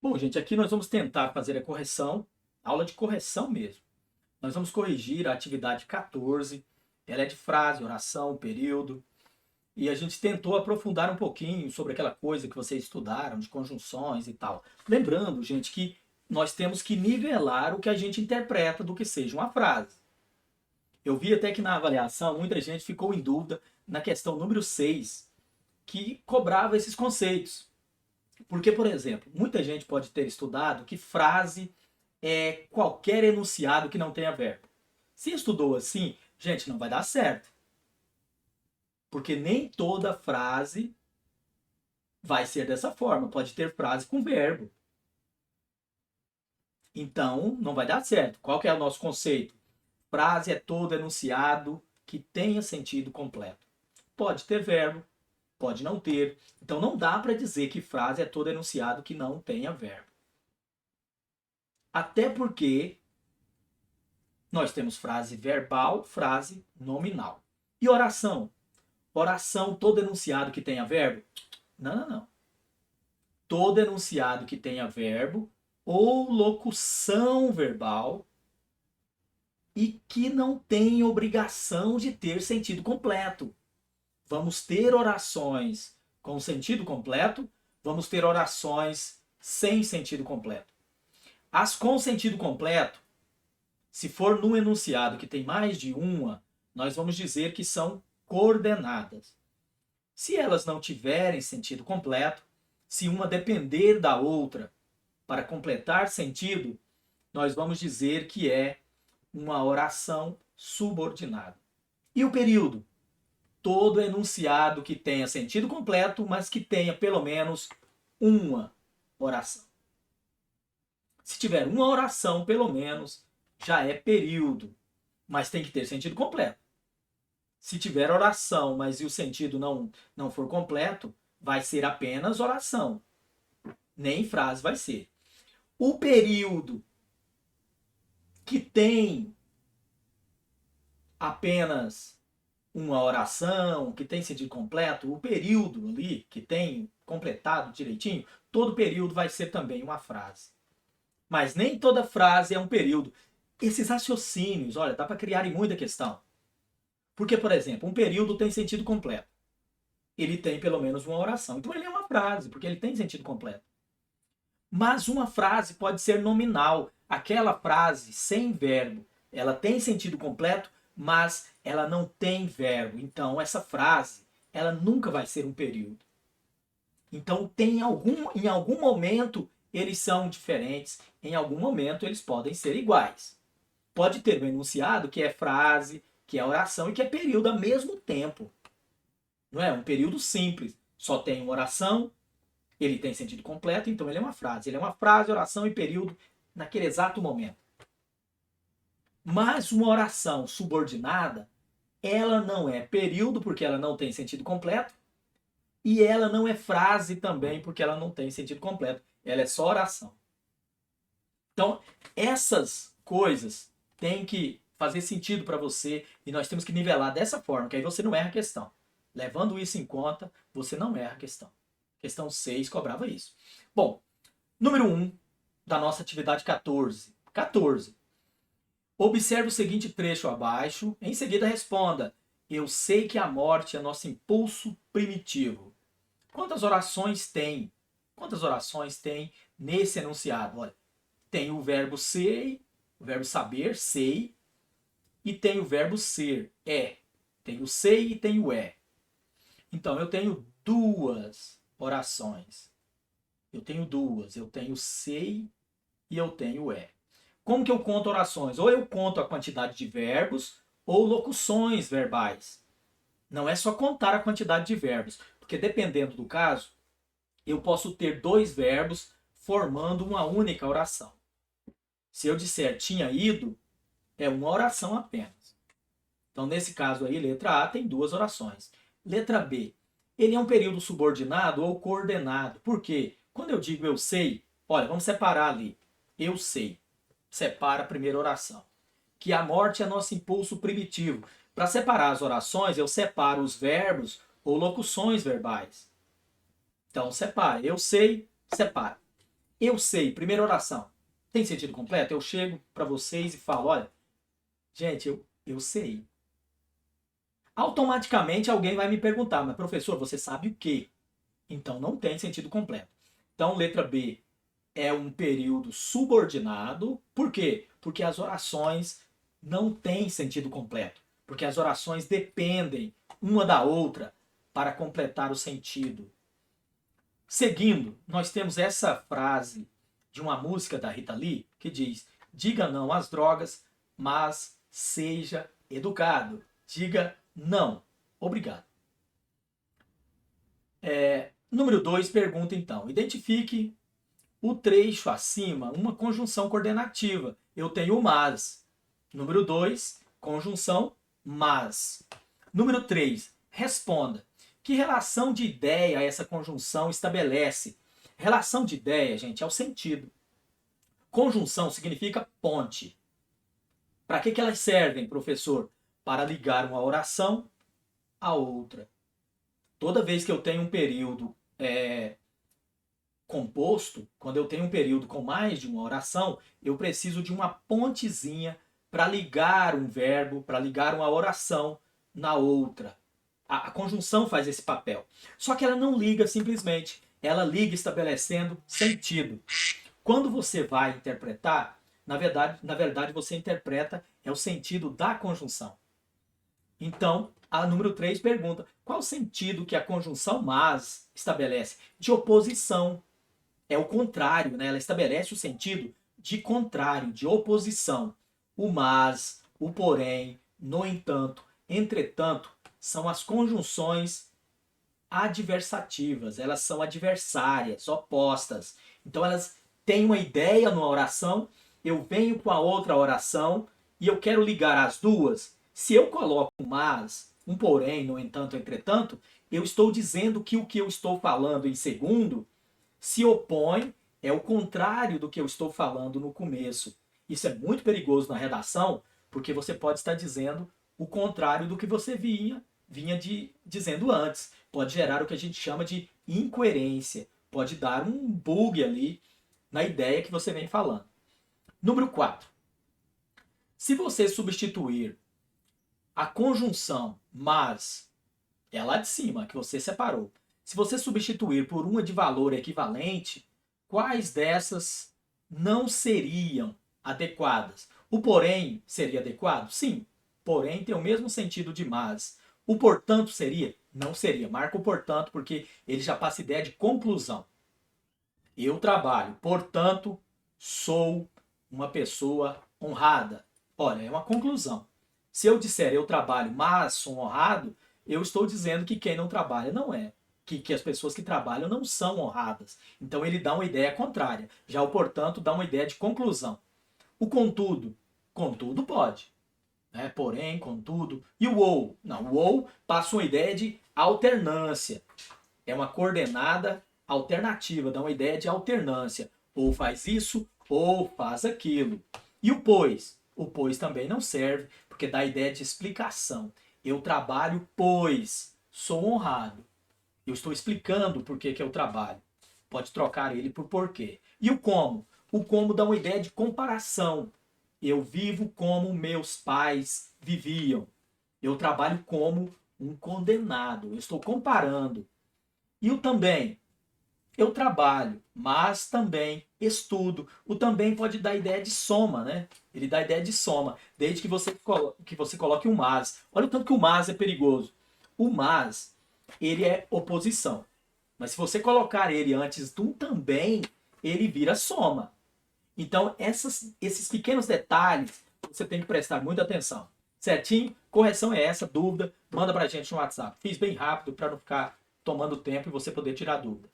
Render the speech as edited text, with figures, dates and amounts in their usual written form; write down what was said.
Bom, gente, aqui nós vamos tentar fazer a correção, aula de correção mesmo. Nós vamos corrigir a atividade 14, ela é de frase, oração, período, e a gente tentou aprofundar um pouquinho sobre aquela coisa que vocês estudaram, de conjunções e tal. Lembrando, gente, que nós temos que nivelar o que a gente interpreta do que seja uma frase. Eu vi até que na avaliação muita gente ficou em dúvida na questão número 6, que cobrava esses conceitos. Porque, por exemplo, muita gente pode ter estudado que frase é qualquer enunciado que não tenha verbo. Se estudou assim, gente, não vai dar certo. Porque nem toda frase vai ser dessa forma. Pode ter frase com verbo. Então, não vai dar certo. Qual que é o nosso conceito? Frase é todo enunciado que tenha sentido completo. Pode ter verbo, pode não ter. Então, não dá para dizer que frase é todo enunciado que não tenha verbo. Até porque nós temos frase verbal, frase nominal. E oração? Oração, todo enunciado que tenha verbo? Não, não, não. Todo enunciado que tenha verbo ou locução verbal e que não tem obrigação de ter sentido completo. Vamos ter orações com sentido completo, vamos ter orações sem sentido completo. As com sentido completo, se for num enunciado que tem mais de uma, nós vamos dizer que são coordenadas. Se elas não tiverem sentido completo, se uma depender da outra para completar sentido, nós vamos dizer que é uma oração subordinada. E o período? Todo enunciado que tenha sentido completo, mas que tenha pelo menos uma oração. Se tiver uma oração, pelo menos, já é período, mas tem que ter sentido completo. Se tiver oração, mas o sentido não for completo, vai ser apenas oração. Nem frase vai ser. O período que tem apenas uma oração, que tem sentido completo, o período ali, que tem completado direitinho, todo período vai ser também uma frase. Mas nem toda frase é um período. Esses raciocínios, olha, dá para criar muita questão. Porque, por exemplo, um período tem sentido completo. Ele tem pelo menos uma oração. Então ele é uma frase, porque ele tem sentido completo. Mas uma frase pode ser nominal. Aquela frase sem verbo, ela tem sentido completo, mas ela não tem verbo. Então essa frase, ela nunca vai ser um período. Então em algum momento eles são diferentes, em algum momento eles podem ser iguais. Pode ter um enunciado que é frase, que é oração e que é período ao mesmo tempo. Não é? Um período simples. Só tem uma oração, ele tem sentido completo, então ele é uma frase. Ele é uma frase, oração e período naquele exato momento. Mas uma oração subordinada, ela não é período porque ela não tem sentido completo e ela não é frase também porque ela não tem sentido completo. Ela é só oração. Então, essas coisas têm que fazer sentido para você e nós temos que nivelar dessa forma, que aí você não erra a questão. Levando isso em conta, você não erra a questão. Questão 6 cobrava isso. Bom, número 1 da nossa atividade 14. 14. Observe o seguinte trecho abaixo, em seguida responda: eu sei que a morte é nosso impulso primitivo. Quantas orações tem? Quantas orações tem nesse enunciado? Olha, tem o verbo ser, o verbo saber, sei, e tem o verbo ser, é. Tem o sei e tem o é. Então, eu tenho duas orações. Eu tenho duas. Eu tenho sei e eu tenho é. Como que eu conto orações? Ou eu conto a quantidade de verbos ou locuções verbais. Não é só contar a quantidade de verbos, porque dependendo do caso, eu posso ter dois verbos formando uma única oração. Se eu disser tinha ido, é uma oração apenas. Então, nesse caso aí, letra A tem duas orações. Letra B, ele é um período subordinado ou coordenado. Por quê? Quando eu digo eu sei, olha, vamos separar ali. Eu sei. Separa a primeira oração. Que a morte é nosso impulso primitivo. Para separar as orações, eu separo os verbos ou locuções verbais. Então, separa. Eu sei, separa. Eu sei, primeira oração. Tem sentido completo? Eu chego para vocês e falo, olha, gente, eu sei. Automaticamente alguém vai me perguntar, mas professor, você sabe o quê? Então não tem sentido completo. Então, letra B é um período subordinado. Por quê? Porque as orações não têm sentido completo. Porque as orações dependem uma da outra para completar o sentido. Seguindo, nós temos essa frase de uma música da Rita Lee que diz: diga não às drogas, mas seja educado. Diga não. Obrigado. Número 2, pergunta então. Identifique o trecho acima, uma conjunção coordenativa. Eu tenho o mas. Número 2, conjunção mas. Número 3, responda. Que relação de ideia essa conjunção estabelece? Relação de ideia, gente, é o sentido. Conjunção significa ponte. Para que elas servem, professor? Para ligar uma oração a outra. Toda vez que eu tenho um período composto, quando eu tenho um período com mais de uma oração, eu preciso de uma pontezinha para ligar um verbo, para ligar uma oração na outra. A conjunção faz esse papel. Só que ela não liga simplesmente, ela liga estabelecendo sentido. Quando você vai interpretar, na verdade você interpreta o sentido da conjunção. Então, a número 3 pergunta: qual o sentido que a conjunção mas estabelece? De oposição. É o contrário, né? Ela estabelece o sentido de contrário, de oposição. O mas, o porém, no entanto, entretanto, são as conjunções adversativas. Elas são adversárias, opostas. Então elas têm uma ideia numa oração, eu venho com a outra oração e eu quero ligar as duas. Se eu coloco um mas, um porém, no entanto, entretanto, eu estou dizendo que o que eu estou falando em segundo se opõe, é o contrário do que eu estou falando no começo. Isso é muito perigoso na redação, porque você pode estar dizendo o contrário do que você vinha dizendo antes. Pode gerar o que a gente chama de incoerência. Pode dar um bug ali na ideia que você vem falando. Número 4. Se você substituir a conjunção mas, é lá de cima que você separou, se você substituir por uma de valor equivalente, quais dessas não seriam adequadas? O porém seria adequado? Sim. Porém tem o mesmo sentido de mas. O portanto seria? Não seria. Marca o portanto porque ele já passa ideia de conclusão. Eu trabalho, portanto, sou uma pessoa honrada. Olha, é uma conclusão. Se eu disser eu trabalho, mas sou honrado, eu estou dizendo que quem não trabalha não é. Que as pessoas que trabalham não são honradas. Então ele dá uma ideia contrária. Já o portanto dá uma ideia de conclusão. O contudo pode. Né? Porém, contudo. E o ou? Não, o ou passa uma ideia de alternância. É uma coordenada alternativa, dá uma ideia de alternância. Ou faz isso, ou faz aquilo. E o pois? O pois também não serve, porque dá a ideia de explicação. Eu trabalho, pois sou honrado. Eu estou explicando por que eu trabalho. Pode trocar ele por porquê. E o como? O como dá uma ideia de comparação. Eu vivo como meus pais viviam. Eu trabalho como um condenado. Eu estou comparando. E o também? Eu trabalho, mas também estudo. O também pode dar ideia de soma, né? Ele dá ideia de soma, desde que você coloque um mas. Olha o tanto que o mas é perigoso. O mas, ele é oposição. Mas se você colocar ele antes de um também, ele vira soma. Então, esses pequenos detalhes, você tem que prestar muita atenção. Certinho? Correção é essa, dúvida, manda pra gente no WhatsApp. Fiz bem rápido para não ficar tomando tempo e você poder tirar dúvida.